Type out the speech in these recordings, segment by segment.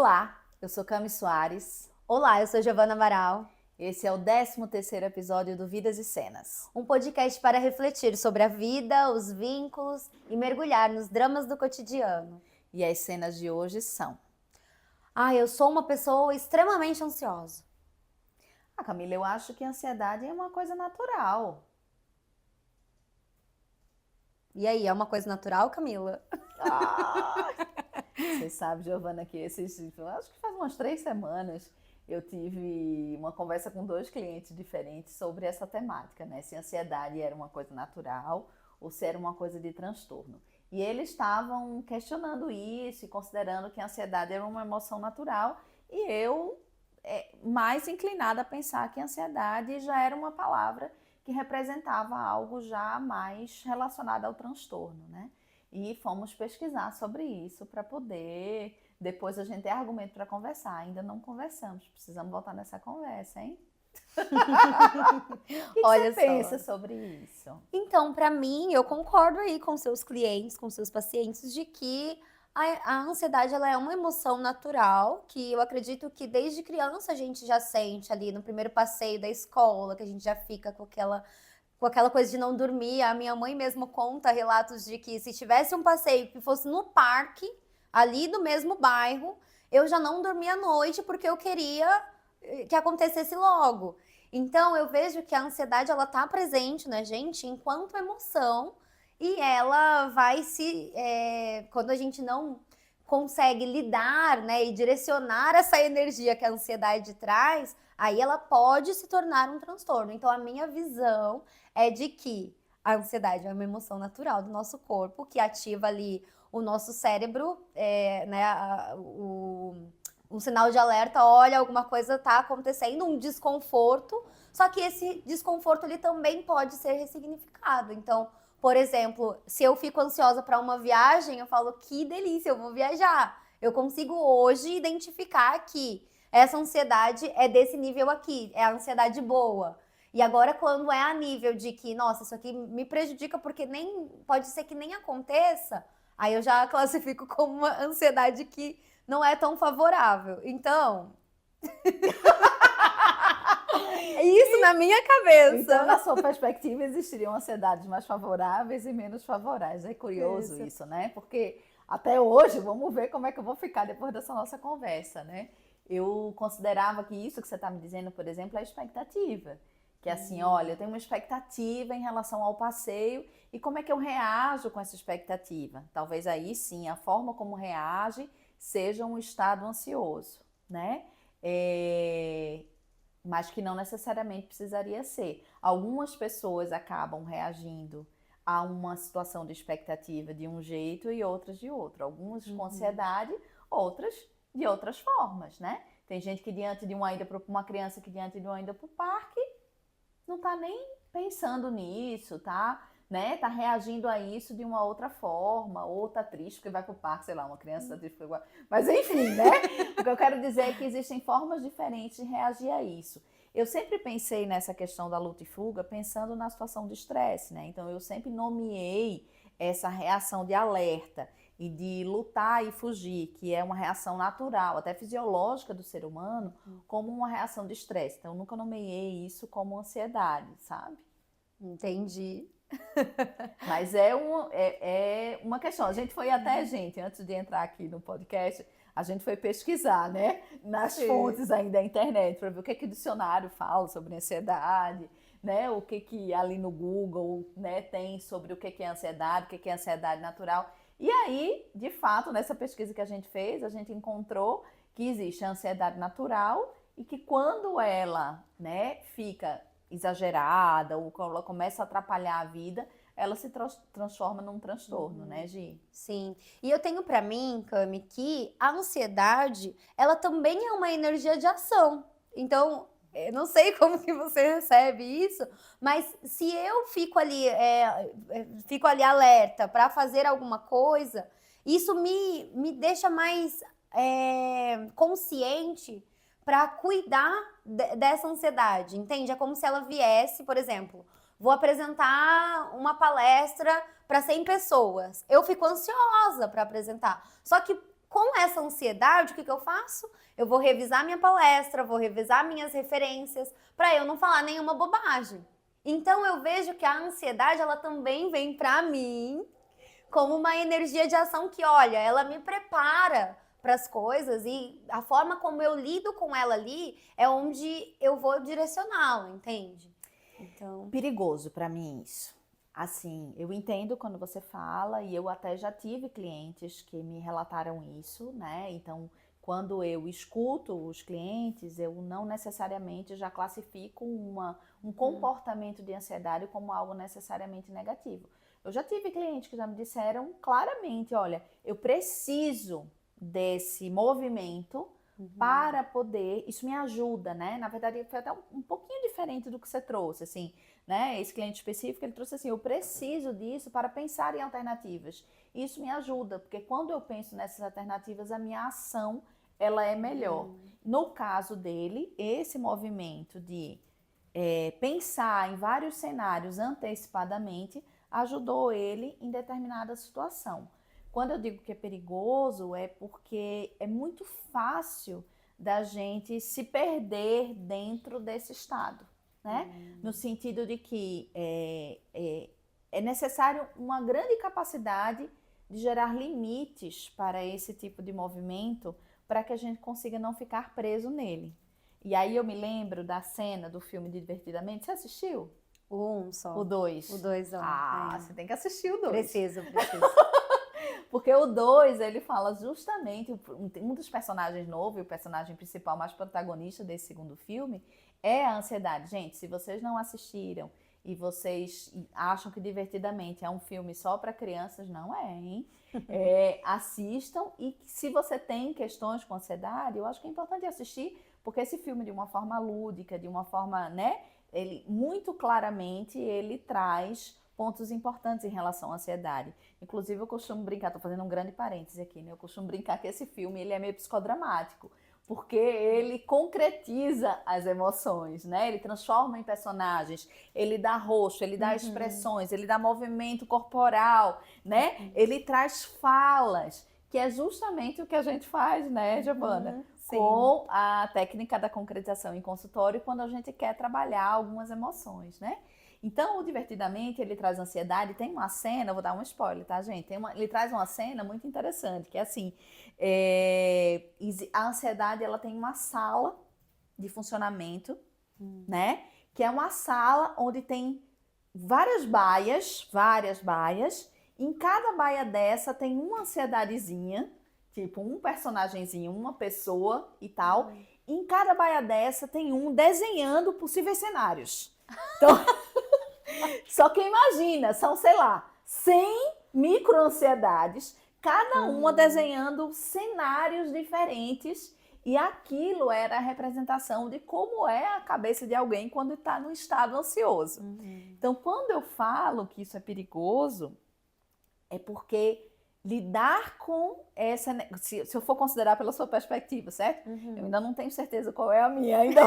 Olá, eu sou Cami Soares. Olá, eu sou Giovana Amaral. Esse é o 13º episódio do Vidas e Cenas. Um podcast para refletir sobre a vida, os vínculos e mergulhar nos dramas do cotidiano. E as cenas de hoje são... Eu sou uma pessoa extremamente ansiosa. Camila, eu acho que a ansiedade é uma coisa natural. E aí, é uma coisa natural, Camila? Você sabe, Giovana, que acho que faz umas 3 semanas eu tive uma conversa com 2 clientes diferentes sobre essa temática, né? Se a ansiedade era uma coisa natural ou se era uma coisa de transtorno. E eles estavam questionando isso e considerando que a ansiedade era uma emoção natural, e eu mais inclinada a pensar que a ansiedade já era uma palavra que representava algo já mais relacionado ao transtorno, né? E fomos pesquisar sobre isso para poder depois a gente ter argumento para conversar. Ainda não conversamos, precisamos voltar nessa conversa, hein? O que você pensa sobre isso? Então, para mim, eu concordo aí com seus clientes, com seus pacientes, de que a ansiedade ela é uma emoção natural, que eu acredito que desde criança a gente já sente ali no primeiro passeio da escola, que a gente já fica com aquela coisa de não dormir. A minha mãe mesmo conta relatos de que se tivesse um passeio que fosse no parque, ali do mesmo bairro, eu já não dormia à noite porque eu queria que acontecesse logo. Então, eu vejo que a ansiedade, ela tá presente na gente enquanto emoção, e ela vai quando a gente não consegue lidar, né, e direcionar essa energia que a ansiedade traz, aí ela pode se tornar um transtorno. Então, a minha visão é de que a ansiedade é uma emoção natural do nosso corpo, que ativa ali o nosso cérebro, um sinal de alerta, olha, alguma coisa está acontecendo, um desconforto, só que esse desconforto ele também pode ser ressignificado. Então, por exemplo, se eu fico ansiosa para uma viagem, eu falo, que delícia, eu vou viajar. Eu consigo hoje identificar que essa ansiedade é desse nível aqui, é a ansiedade boa. E agora, quando é a nível de que, nossa, isso aqui me prejudica porque pode ser que nem aconteça, aí eu já classifico como uma ansiedade que não é tão favorável. Então, isso na minha cabeça. Então, na sua perspectiva, existiriam ansiedades mais favoráveis e menos favoráveis. É curioso isso, né? Porque até hoje, vamos ver como é que eu vou ficar depois dessa nossa conversa, né? Eu considerava que isso que você está me dizendo, por exemplo, é expectativa. Que é assim, olha, eu tenho uma expectativa em relação ao passeio e como é que eu reajo com essa expectativa? Talvez aí sim, a forma como reage seja um estado ansioso, né? Mas que não necessariamente precisaria ser. Algumas pessoas acabam reagindo a uma situação de expectativa de um jeito e outras de outro. Algumas com ansiedade, outras de outras formas, né? Tem gente que diante de uma ida para uma criança que diante de uma ida para o parque não tá nem pensando nisso, tá? Né? Tá reagindo a isso de uma outra forma, ou tá triste porque vai pro parque, sei lá, uma criança tá triste porque... Mas enfim, né? O que eu quero dizer é que existem formas diferentes de reagir a isso. Eu sempre pensei nessa questão da luta e fuga pensando na situação de estresse, né? Então eu sempre nomeei essa reação de alerta e de lutar e fugir, que é uma reação natural, até fisiológica do ser humano, como uma reação de estresse. Então eu nunca nomeei isso como ansiedade, sabe? Entendi. Mas é uma questão. A gente foi até, antes de entrar aqui no podcast, a gente foi pesquisar, né, nas fontes aí da internet, para ver o que o dicionário fala sobre ansiedade, né, o que ali no Google, né, tem sobre o que é ansiedade, o que é ansiedade natural. E aí, de fato, nessa pesquisa que a gente fez, a gente encontrou que existe a ansiedade natural e que quando ela, né, fica exagerada ou ela começa a atrapalhar a vida, ela se transforma num transtorno, né, Gi? Sim. E eu tenho para mim, Cami, que a ansiedade, ela também é uma energia de ação. Então, eu não sei como que você recebe isso, mas se eu fico ali alerta para fazer alguma coisa, isso me deixa mais consciente para cuidar dessa ansiedade, entende? É como se ela viesse, por exemplo, vou apresentar uma palestra para 100 pessoas. Eu fico ansiosa para apresentar. Só que com essa ansiedade, o que eu faço? Eu vou revisar minha palestra, vou revisar minhas referências, para eu não falar nenhuma bobagem. Então eu vejo que a ansiedade, ela também vem para mim como uma energia de ação que, olha, ela me prepara para as coisas e a forma como eu lido com ela ali é onde eu vou direcioná-la, entende? Então, perigoso para mim isso. Assim, eu entendo quando você fala e eu até já tive clientes que me relataram isso, né? Então, quando eu escuto os clientes, eu não necessariamente já classifico um comportamento de ansiedade como algo necessariamente negativo. Eu já tive clientes que já me disseram claramente, olha, eu preciso desse movimento para poder, isso me ajuda, né? Na verdade, foi até um pouquinho diferente do que você trouxe, assim, né? Esse cliente específico, ele trouxe assim, eu preciso disso para pensar em alternativas. Isso me ajuda, porque quando eu penso nessas alternativas, a minha ação, ela é melhor. No caso dele, esse movimento de pensar em vários cenários antecipadamente ajudou ele em determinada situação. Quando eu digo que é perigoso, é porque é muito fácil da gente se perder dentro desse estado, né? No sentido de que é necessário uma grande capacidade de gerar limites para esse tipo de movimento para que a gente consiga não ficar preso nele. E aí eu me lembro da cena do filme Divertidamente. Você assistiu? um só. O 2. O 2, Você tem que assistir o 2. Preciso. Porque o 2, ele fala justamente, um dos personagens novos, o personagem principal, mais protagonista desse segundo filme, é a ansiedade. Gente, se vocês não assistiram e vocês acham que Divertidamente é um filme só para crianças, não é, hein? Assistam, e se você tem questões com ansiedade, eu acho que é importante assistir, porque esse filme, de uma forma lúdica, de uma forma, né, ele muito claramente, ele traz pontos importantes em relação à ansiedade. Inclusive, eu costumo brincar, tô fazendo um grande parêntese aqui, né? Eu costumo brincar que esse filme, ele é meio psicodramático, porque ele concretiza as emoções, né? Ele transforma em personagens, ele dá rosto, ele dá expressões, ele dá movimento corporal, né? Ele traz falas, que é justamente o que a gente faz, né, Giovana? Com a técnica da concretização em consultório, quando a gente quer trabalhar algumas emoções, né? Então, o Divertidamente, ele traz ansiedade. Tem uma cena, vou dar um spoiler, tá, gente? Ele traz uma cena muito interessante, que é assim, a ansiedade, ela tem uma sala de funcionamento, né? Que é uma sala onde tem várias baias, em cada baia dessa tem uma ansiedadezinha, tipo um personagemzinho, uma pessoa e tal. Em cada baia dessa tem um desenhando possíveis cenários. Então, só que imagina, são, sei lá, 100 microansiedades, cada uma desenhando cenários diferentes, e aquilo era a representação de como é a cabeça de alguém quando está no estado ansioso. Então, quando eu falo que isso é perigoso, é porque lidar com essa... Se eu for considerar pela sua perspectiva, certo? Eu ainda não tenho certeza qual é a minha, ainda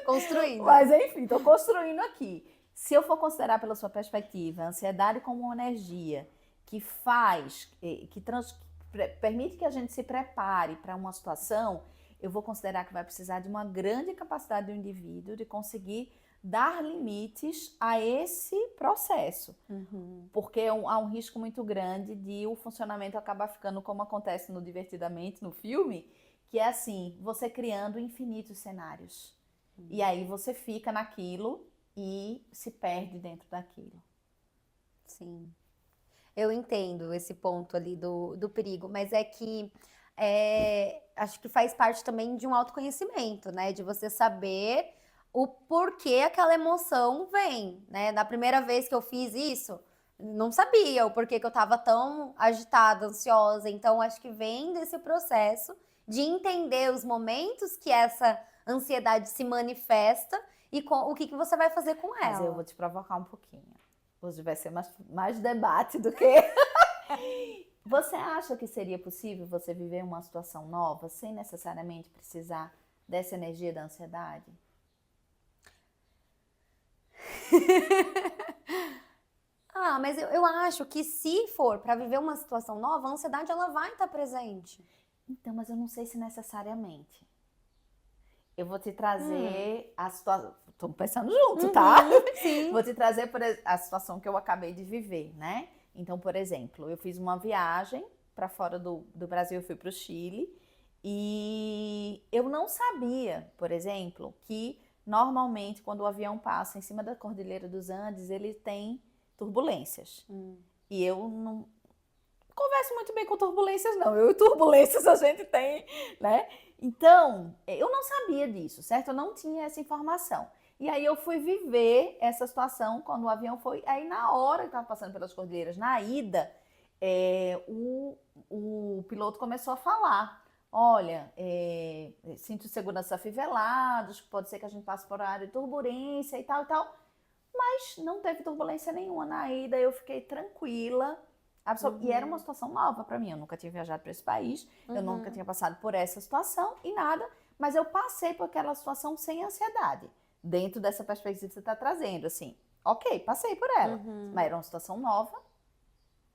construindo. Mas, enfim, estou construindo aqui. Se eu for considerar pela sua perspectiva a ansiedade como uma energia que permite que a gente se prepare para uma situação, eu vou considerar que vai precisar de uma grande capacidade do indivíduo de conseguir dar limites a esse processo. Porque há um risco muito grande de o funcionamento acabar ficando como acontece no Divertidamente, no filme, que é assim, você criando infinitos cenários. E aí você fica naquilo e se perde dentro daquilo. Sim. Eu entendo esse ponto ali do perigo, mas é que acho que faz parte também de um autoconhecimento, né? De você saber o porquê aquela emoção vem, né? Na primeira vez que eu fiz isso, não sabia o porquê que eu tava tão agitada, ansiosa. Então, acho que vem desse processo de entender os momentos que essa ansiedade se manifesta e o que você vai fazer com ela. Mas eu vou te provocar um pouquinho. Hoje vai ser mais debate do que... Você acha que seria possível você viver uma situação nova sem necessariamente precisar dessa energia da ansiedade? Tá, mas eu acho que se for para viver uma situação nova, a ansiedade ela vai estar presente. Então, mas eu não sei se necessariamente. Eu vou te trazer a situação. Estamos pensando junto, tá? Sim. Vou te trazer a situação que eu acabei de viver, né? Então, por exemplo, eu fiz uma viagem para fora do Brasil, eu fui para o Chile e eu não sabia, por exemplo, que normalmente quando o avião passa em cima da Cordilheira dos Andes, ele tem turbulências. E eu não converso muito bem com turbulências, não. Eu e turbulências a gente tem, né? Então, eu não sabia disso, certo? Eu não tinha essa informação. E aí eu fui viver essa situação quando o avião foi. Aí na hora que estava passando pelas cordilheiras, na ida, o piloto começou a falar. Olha, cinto de segurança afivelados, pode ser que a gente passe por área de turbulência e tal e tal. Mas não teve turbulência nenhuma na ida, eu fiquei tranquila. E era uma situação nova para mim, eu nunca tinha viajado para esse país, eu nunca tinha passado por essa situação e nada, mas eu passei por aquela situação sem ansiedade, dentro dessa perspectiva que você está trazendo, assim, ok, passei por ela, mas era uma situação nova,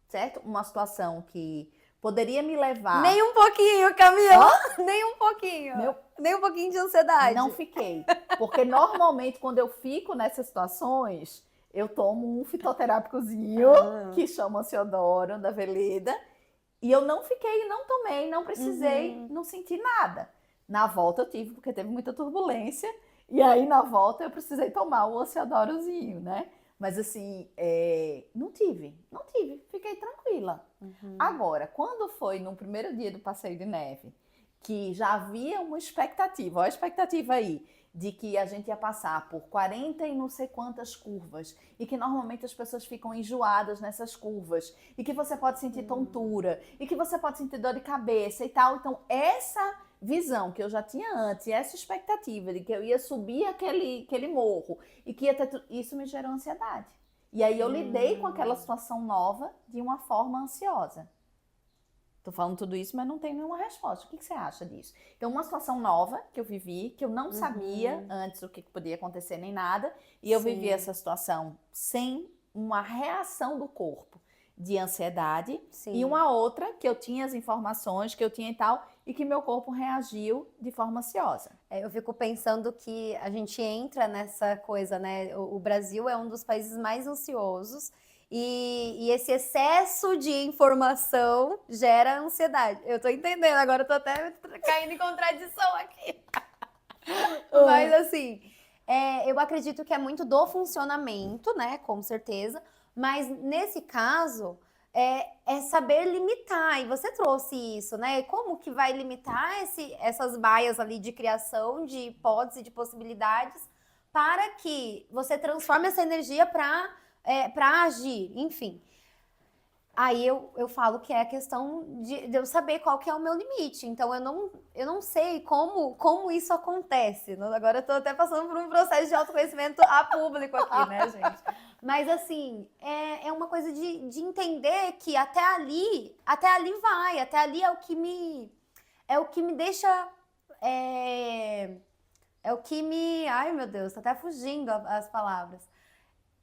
certo? Uma situação que poderia me levar... Nem um pouquinho, Camila, nem um pouquinho, nem um pouquinho de ansiedade. Não fiquei, porque normalmente quando eu fico nessas situações... Eu tomo um fitoterápicozinho, que chama Ansiodoro, da Veleda. E eu não fiquei, não tomei, não precisei, não senti nada. Na volta eu tive, porque teve muita turbulência. E aí, na volta, eu precisei tomar o Ansiodorozinho, né? Mas assim, não tive. Fiquei tranquila. Agora, quando foi no primeiro dia do passeio de neve, que já havia uma expectativa, olha a expectativa aí, de que a gente ia passar por 40 e não sei quantas curvas, e que normalmente as pessoas ficam enjoadas nessas curvas, e que você pode sentir tontura, e que você pode sentir dor de cabeça e tal. Então, essa visão que eu já tinha antes, essa expectativa de que eu ia subir aquele morro, e que ia ter isso me gerou ansiedade. E aí eu lidei com aquela situação nova de uma forma ansiosa. Tô falando tudo isso, mas não tenho nenhuma resposta. O que você acha disso? Então, uma situação nova que eu vivi, que eu não sabia antes o que podia acontecer nem nada, e eu vivi essa situação sem uma reação do corpo de ansiedade, e uma outra que eu tinha as informações, que eu tinha e tal, e que meu corpo reagiu de forma ansiosa. Eu fico pensando que a gente entra nessa coisa, né? O Brasil é um dos países mais ansiosos, e esse excesso de informação gera ansiedade. Eu tô entendendo, agora eu tô até caindo em contradição aqui. Mas assim, eu acredito que é muito do funcionamento, né? Com certeza. Mas nesse caso, é saber limitar. E você trouxe isso, né? Como que vai limitar essas baias ali de criação, de hipóteses, de possibilidades, para que você transforme essa energia para agir, enfim. Aí eu falo que é a questão de eu saber qual que é o meu limite. Então, eu não sei como isso acontece. Agora eu tô até passando por um processo de autoconhecimento a público aqui, né, gente? Mas, assim, é uma coisa de entender que até ali vai. Até ali é o que me deixa... É o que me... Ai, meu Deus, tá até fugindo as palavras.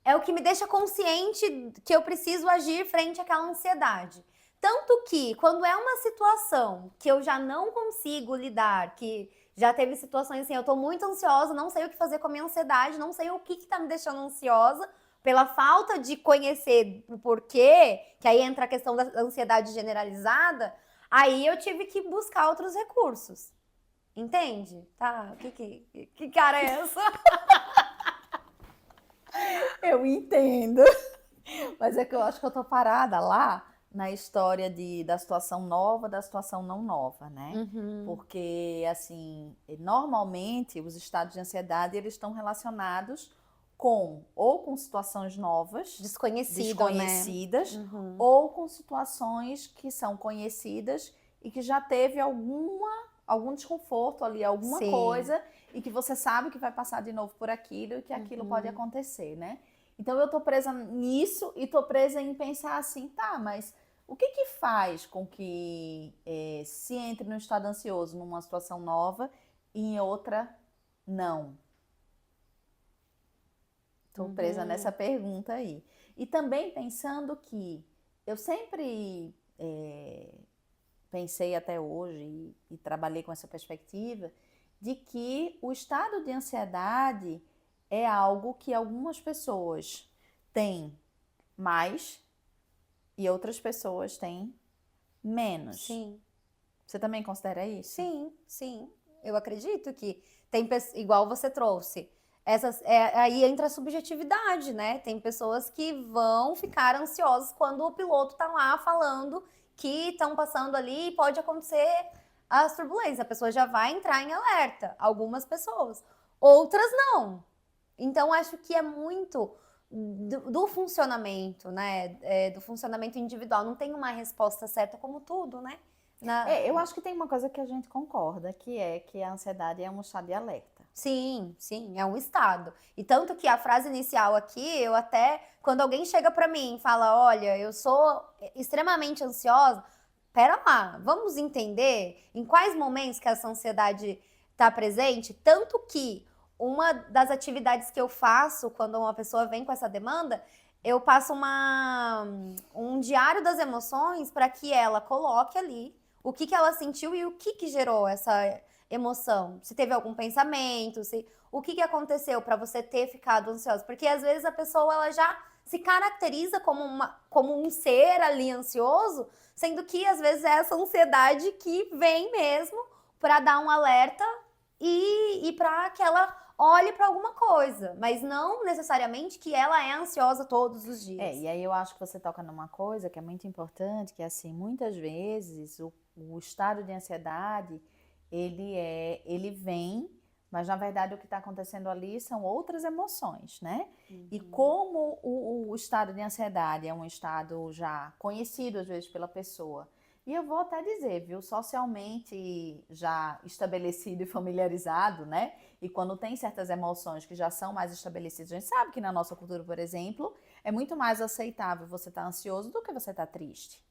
É o que me deixa consciente que eu preciso agir frente àquela ansiedade. Tanto que, quando é uma situação que eu já não consigo lidar, que já teve situações assim, eu tô muito ansiosa, não sei o que fazer com a minha ansiedade, não sei o que tá me deixando ansiosa, pela falta de conhecer o porquê, que aí entra a questão da ansiedade generalizada, aí eu tive que buscar outros recursos. Entende? Tá? Que cara é essa? Eu entendo, mas é que eu acho que eu tô parada lá na história da situação nova, da situação não nova, né? Porque, assim, normalmente os estados de ansiedade, eles estão relacionados com situações novas, desconhecidas, né? ou com situações que são conhecidas e que já teve algum desconforto ali, alguma coisa, e que você sabe que vai passar de novo por aquilo e que aquilo pode acontecer, né? Então eu tô presa nisso e tô presa em pensar assim, tá, mas o que faz com que se entre num estado ansioso numa situação nova e em outra não? Tô presa nessa pergunta aí. E também pensando que eu sempre pensei até hoje e trabalhei com essa perspectiva de que o estado de ansiedade é algo que algumas pessoas têm mais e outras pessoas têm menos. Sim. Você também considera isso? Sim, sim. Eu acredito que tem igual você trouxe. Aí entra a subjetividade, né? Tem pessoas que vão ficar ansiosas quando o piloto tá lá falando que estão passando ali e pode acontecer as turbulências. A pessoa já vai entrar em alerta. Algumas pessoas. Outras não. Então, acho que é muito do funcionamento, né? Do funcionamento individual. Não tem uma resposta certa, como tudo, né? Eu acho que tem uma coisa que a gente concorda, que é que a ansiedade é um estado de alerta. Sim, sim, é um estado. E tanto que a frase inicial aqui, eu até, quando alguém chega pra mim e fala, olha, eu sou extremamente ansiosa, pera lá, vamos entender em quais momentos que essa ansiedade está presente, tanto que uma das atividades que eu faço quando uma pessoa vem com essa demanda, eu passo um diário das emoções para que ela coloque ali o que ela sentiu e o que gerou essa emoção. Se teve algum pensamento, o que aconteceu para você ter ficado ansiosa. Porque às vezes a pessoa ela já se caracteriza como um ser ali ansioso, sendo que às vezes é essa ansiedade que vem mesmo para dar um alerta e para que ela olhe para alguma coisa, mas não necessariamente que ela é ansiosa todos os dias. E aí eu acho que você toca numa coisa que é muito importante, que é assim, muitas vezes o estado de ansiedade, ele vem, mas na verdade o que está acontecendo ali são outras emoções, né? E como o estado de ansiedade é um estado já conhecido às vezes pela pessoa, e eu vou até dizer, viu, socialmente já estabelecido e familiarizado, né? E quando tem certas emoções que já são mais estabelecidas, a gente sabe que na nossa cultura, por exemplo, é muito mais aceitável você estar ansioso do que você estar triste,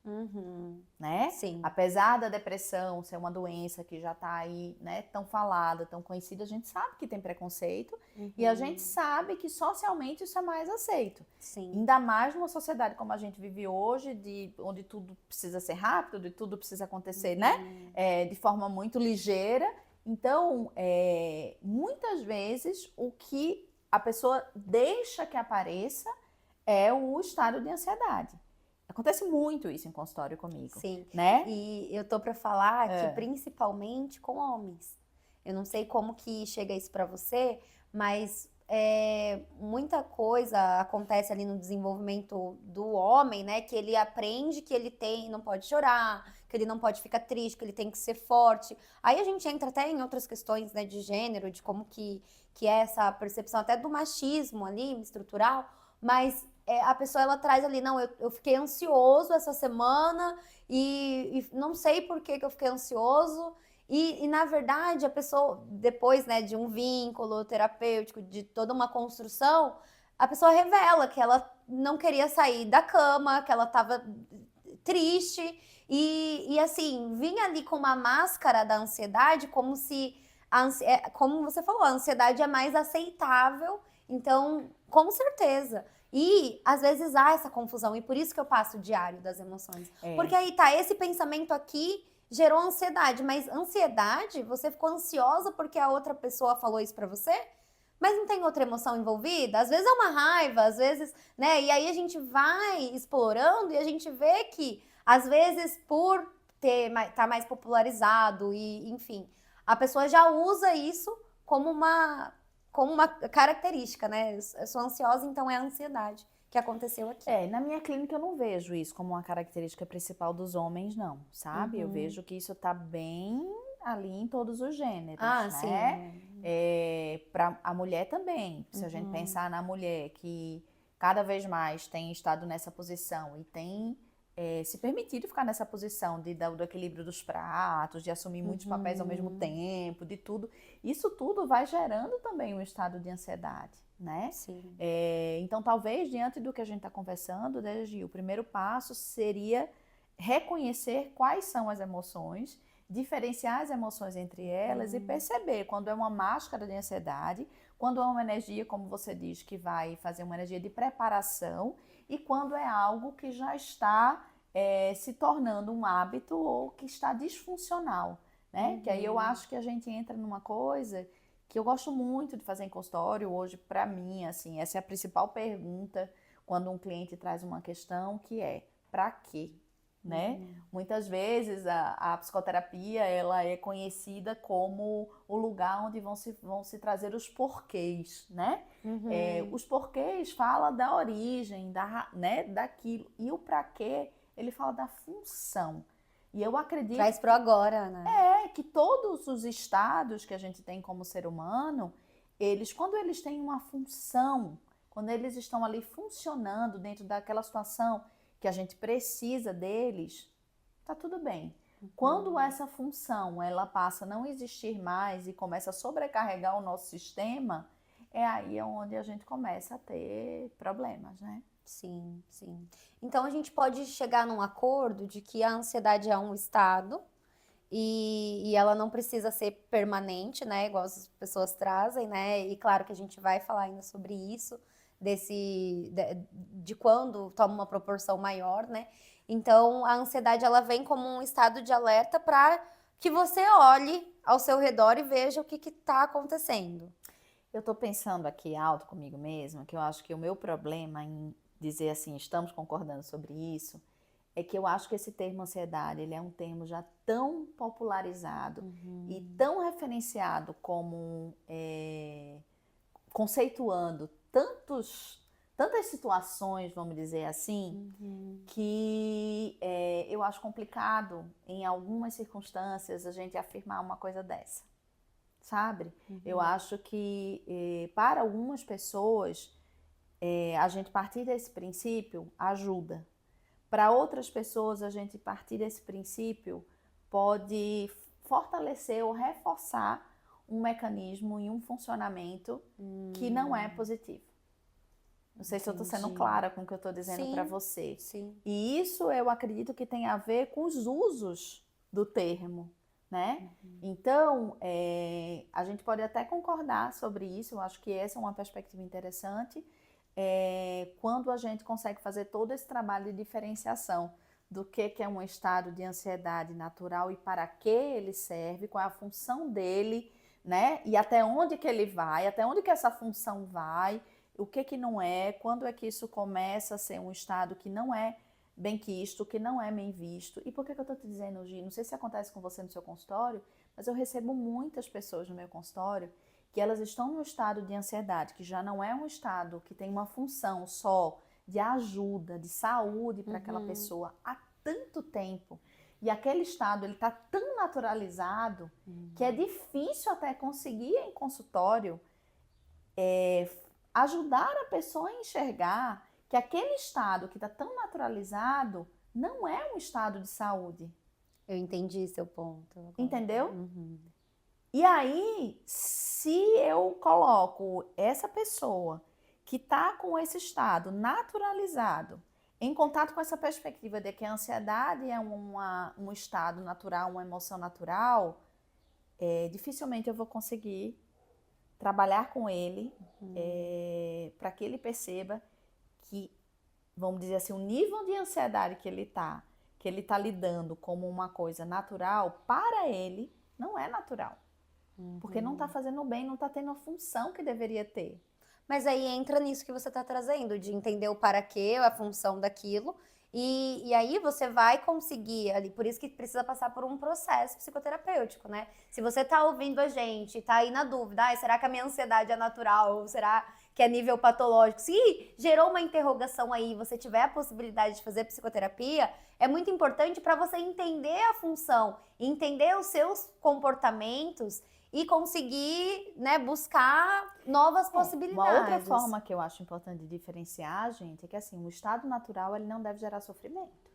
né? Sim. Apesar da depressão ser uma doença que já está aí, né, tão falada, tão conhecida, a gente sabe que tem preconceito e a gente sabe que socialmente isso é mais aceito. Sim. Ainda mais numa sociedade como a gente vive hoje, onde tudo precisa ser rápido, onde tudo precisa acontecer, né? De forma muito ligeira. Então, muitas vezes, o que a pessoa deixa que apareça é o estado de ansiedade. Acontece muito isso em consultório comigo. Sim, né? E eu tô para falar que principalmente com homens. Eu não sei como que chega isso para você, mas muita coisa acontece ali no desenvolvimento do homem, né? Que ele aprende que ele não pode chorar, que ele não pode ficar triste, que ele tem que ser forte. Aí a gente entra até em outras questões, né, de gênero, de como que é essa percepção até do machismo ali, estrutural, mas a pessoa ela traz ali, não, eu fiquei ansioso essa semana e não sei por que eu fiquei ansioso. E, na verdade, a pessoa, depois, né, de um vínculo terapêutico, de toda uma construção, a pessoa revela que ela não queria sair da cama, que ela estava triste e, assim, vinha ali com uma máscara da ansiedade, como se, como você falou, a ansiedade é mais aceitável. Então, com certeza. E, às vezes, há essa confusão. E por isso que eu passo o diário das emoções. Porque aí tá, esse pensamento aqui gerou ansiedade. Mas ansiedade, você ficou ansiosa porque a outra pessoa falou isso pra você? Mas não tem outra emoção envolvida? Às vezes é uma raiva, às vezes, né? E aí a gente vai explorando e a gente vê que, às vezes, por tá mais popularizado e, enfim, a pessoa já usa isso como uma característica, né? Eu sou ansiosa, então é a ansiedade que aconteceu aqui. Na minha clínica eu não vejo isso como uma característica principal dos homens, não, sabe? Eu vejo que isso tá bem ali em todos os gêneros, né? Sim. Para a mulher também. Se a gente pensar na mulher que cada vez mais tem estado nessa posição e tem se permitido ficar nessa posição do equilíbrio dos pratos, de assumir muitos papéis ao mesmo tempo, de tudo. Isso tudo vai gerando também um estado de ansiedade, né? Sim. Então, talvez, diante do que a gente está conversando, né, Gil, o primeiro passo seria reconhecer quais são as emoções, diferenciar as emoções entre elas e perceber quando é uma máscara de ansiedade, quando é uma energia, como você diz, que vai fazer uma energia de preparação, e quando é algo que já está se tornando um hábito ou que está disfuncional, né? Que aí eu acho que a gente entra numa coisa que eu gosto muito de fazer em consultório hoje, para mim, assim, essa é a principal pergunta quando um cliente traz uma questão, que é: para quê? Né? Muitas vezes a psicoterapia ela é conhecida como o lugar onde vão se trazer os porquês, né? Os porquês fala da origem, né, daquilo, e o para quê ele fala da função. E eu acredito Traz pro agora, né? que todos os estados que a gente tem como ser humano, quando eles têm uma função, quando eles estão ali funcionando dentro daquela situação que a gente precisa deles, tá tudo bem. Quando essa função ela passa a não existir mais e começa a sobrecarregar o nosso sistema, é aí onde a gente começa a ter problemas, né? Sim, sim. Então a gente pode chegar num acordo de que a ansiedade é um estado e ela não precisa ser permanente, né? Igual as pessoas trazem, né? E claro que a gente vai falar ainda sobre isso, de quando toma uma proporção maior, né? Então a ansiedade ela vem como um estado de alerta para que você olhe ao seu redor e veja o que está acontecendo. Eu tô pensando aqui alto comigo mesma, que eu acho que o meu problema em dizer assim, estamos concordando sobre isso, é que eu acho que esse termo ansiedade, ele é um termo já tão popularizado e tão referenciado como conceituando tantas situações, vamos dizer assim, que eu acho complicado, em algumas circunstâncias, a gente afirmar uma coisa dessa, sabe? Eu acho que para algumas pessoas, a gente partir desse princípio ajuda. Para outras pessoas, a gente partir desse princípio pode fortalecer ou reforçar um mecanismo e um funcionamento que não é positivo. Não sei se eu estou sendo clara com o que eu estou dizendo para você. Sim. E isso eu acredito que tem a ver com os usos do termo, né? Então, a gente pode até concordar sobre isso, eu acho que essa é uma perspectiva interessante, quando a gente consegue fazer todo esse trabalho de diferenciação do que é um estado de ansiedade natural e para que ele serve, qual é a função dele, né? E até onde que ele vai, até onde que essa função vai, o que não é, quando é que isso começa a ser um estado que não é bem quisto, que não é bem visto. E por que eu estou te dizendo, Gi? Não sei se acontece com você no seu consultório, mas eu recebo muitas pessoas no meu consultório que elas estão no estado de ansiedade, que já não é um estado que tem uma função só de ajuda, de saúde para aquela pessoa há tanto tempo. E aquele estado, ele está tão naturalizado que é difícil até conseguir em consultório ajudar a pessoa a enxergar que aquele estado que está tão naturalizado não é um estado de saúde. Eu entendi seu ponto agora. Entendeu? E aí, se eu coloco essa pessoa que está com esse estado naturalizado, em contato com essa perspectiva de que a ansiedade é um estado natural, uma emoção natural, dificilmente eu vou conseguir trabalhar com ele para que ele perceba que, vamos dizer assim, o nível de ansiedade que ele tá lidando como uma coisa natural, para ele não é natural. Porque não está fazendo bem, não está tendo a função que deveria ter. Mas aí entra nisso que você está trazendo, de entender o para quê, a função daquilo, e aí você vai conseguir ali, por isso que precisa passar por um processo psicoterapêutico, né? Se você está ouvindo a gente, está aí na dúvida, será que a minha ansiedade é natural, ou será que é nível patológico? Se gerou uma interrogação aí, você tiver a possibilidade de fazer psicoterapia, é muito importante para você entender a função, entender os seus comportamentos e conseguir, né, buscar novas possibilidades. Uma outra forma que eu acho importante de diferenciar, gente, é que assim, o estado natural ele não deve gerar sofrimento.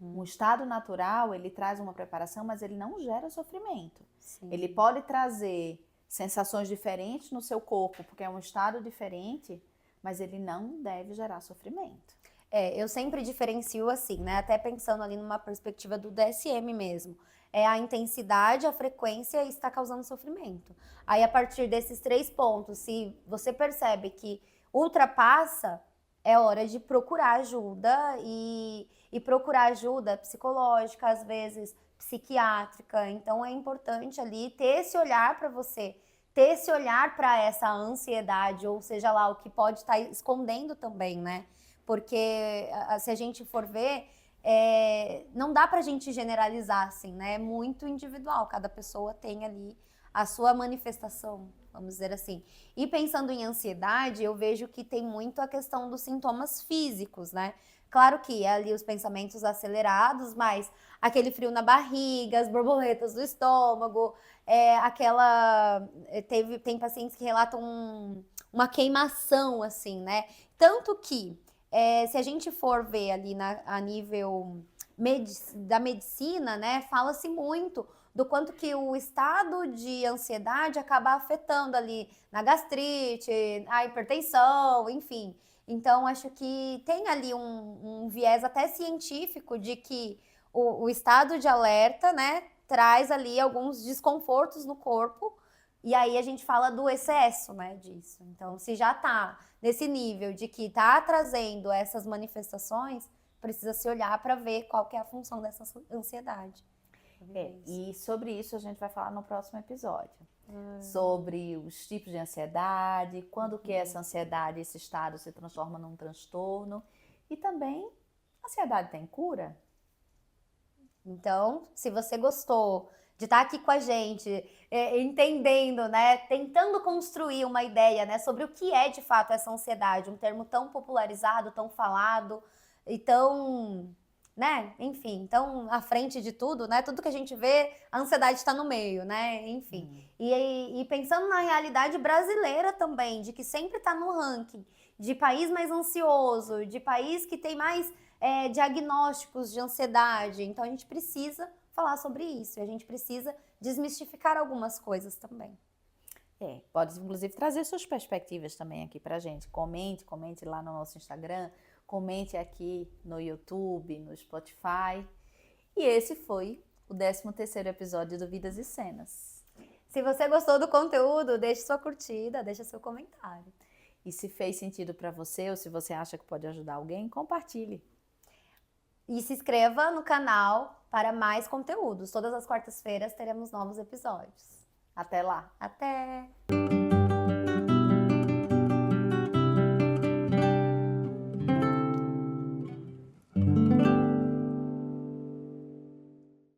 Um estado natural, ele traz uma preparação, mas ele não gera sofrimento. Ele pode trazer sensações diferentes no seu corpo, porque é um estado diferente, mas ele não deve gerar sofrimento. Eu sempre diferencio assim, né? Até pensando ali numa perspectiva do DSM mesmo. É a intensidade, a frequência e está causando sofrimento. Aí, a partir desses 3 pontos, se você percebe que ultrapassa, é hora de procurar ajuda e procurar ajuda psicológica, às vezes psiquiátrica. Então, é importante ali ter esse olhar para você, ter esse olhar para essa ansiedade, ou seja lá, o que pode estar escondendo também, né? Porque se a gente for ver, não dá pra gente generalizar assim, né? É muito individual, cada pessoa tem ali a sua manifestação, vamos dizer assim. E pensando em ansiedade, eu vejo que tem muito a questão dos sintomas físicos, né? Claro que é ali os pensamentos acelerados, mas aquele frio na barriga, as borboletas do estômago, tem pacientes que relatam uma queimação, assim, né? Tanto que se a gente for ver ali a nível da medicina, né, fala-se muito do quanto que o estado de ansiedade acaba afetando ali na gastrite, a hipertensão, enfim. Então, acho que tem ali um viés até científico de que o estado de alerta, né, traz ali alguns desconfortos no corpo, e aí a gente fala do excesso, né, disso. Então, se já tá nesse nível de que tá trazendo essas manifestações, precisa se olhar para ver qual que é a função dessa ansiedade. E sobre isso a gente vai falar no próximo episódio. Sobre os tipos de ansiedade, quando que essa ansiedade, esse estado se transforma num transtorno. E também, a ansiedade tem cura? Então, se você gostou de estar aqui com a gente, entendendo, né, tentando construir uma ideia, né, sobre o que é de fato essa ansiedade, um termo tão popularizado, tão falado e tão, né, enfim, tão à frente de tudo, né, tudo que a gente vê, a ansiedade está no meio, né, enfim. E pensando na realidade brasileira também, de que sempre está no ranking de país mais ansioso, de país que tem mais diagnósticos de ansiedade. Então, a gente precisa falar sobre isso. E a gente precisa desmistificar algumas coisas também. Pode, inclusive, trazer suas perspectivas também aqui pra gente. Comente lá no nosso Instagram, comente aqui no YouTube, no Spotify. E esse foi o 13º episódio do Vidas e Cenas. Se você gostou do conteúdo, deixe sua curtida, deixe seu comentário. E se fez sentido para você ou se você acha que pode ajudar alguém, compartilhe. E se inscreva no canal para mais conteúdos. Todas as quartas-feiras teremos novos episódios. Até lá! Até!